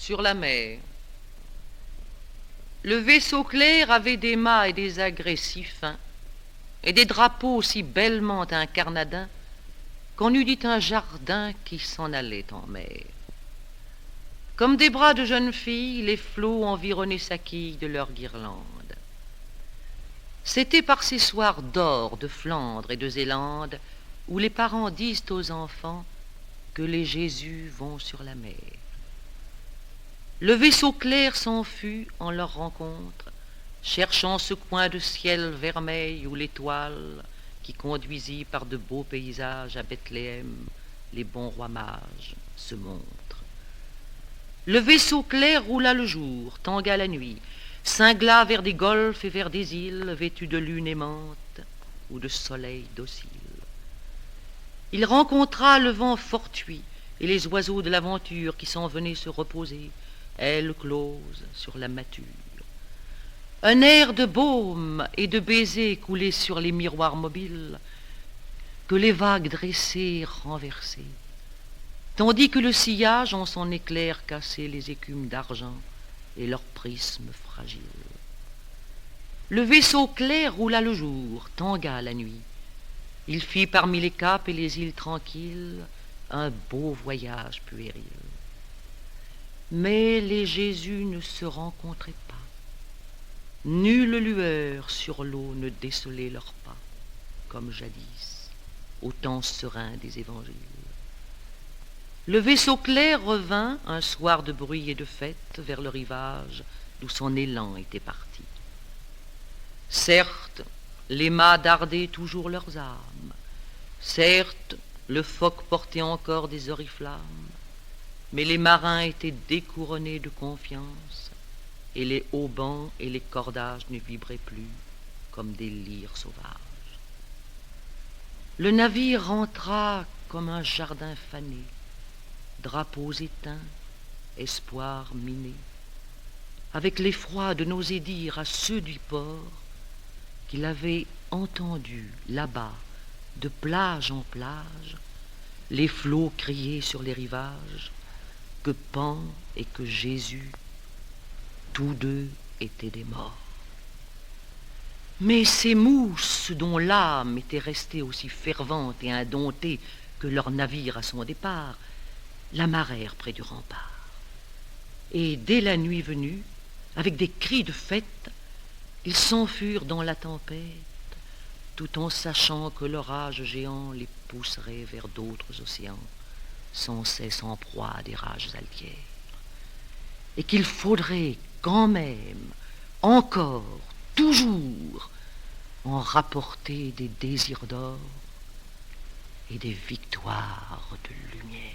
sur la mer. Le vaisseau clair avait des mâts et des agrès si fins, et des drapeaux si bellement incarnadins, qu'on eût dit un jardin qui s'en allait en mer. Comme des bras de jeunes filles, les flots environnaient sa quille de leurs guirlandes. C'était par ces soirs d'or de Flandre et de Zélande où les parents disent aux enfants que les Jésus vont sur la mer. Le vaisseau clair s'en fut en leur rencontre, cherchant ce coin de ciel vermeil où l'étoile, qui conduisit par de beaux paysages à Bethléem les bons rois mages, se montre. Le vaisseau clair roula le jour, tangua la nuit, cingla vers des golfes et vers des îles vêtues de lune aimante ou de soleil docile. Il rencontra le vent fortuit et les oiseaux de l'aventure qui s'en venaient se reposer, ailes closes sur la mâture. Un air de baume et de baisers coulait sur les miroirs mobiles que les vagues dressées renversaient, tandis que le sillage en son éclair cassait les écumes d'argent et leurs prismes fragiles. Le vaisseau clair roula le jour, tangua la nuit. Il fit parmi les caps et les îles tranquilles un beau voyage puéril. Mais les Jésus ne se rencontraient pas. Nulle lueur sur l'eau ne décelait leurs pas, comme jadis, au temps serein des évangiles. Le vaisseau clair revint, un soir de bruit et de fête, vers le rivage d'où son élan était parti. Certes, les mâts dardaient toujours leurs armes. Certes, le phoque portait encore des oriflammes, mais les marins étaient découronnés de confiance, et les haubans et les cordages ne vibraient plus comme des lyres sauvages. Le navire rentra comme un jardin fané, drapeaux éteints, espoirs minés, avec l'effroi de n'oser dire à ceux du port qu'il avait entendu là-bas, de plage en plage, les flots crier sur les rivages que Pan et que Jésus, tous deux étaient des morts. Mais ces mousses dont l'âme était restée aussi fervente et indomptée que leur navire à son départ, l'amarrèrent près du rempart. Et dès la nuit venue, avec des cris de fête, ils s'enfurent dans la tempête, tout en sachant que l'orage géant les pousserait vers d'autres océans, sans cesse en proie à des rages altières, et qu'il faudrait quand même, encore, toujours, en rapporter des désirs d'or et des victoires de lumière.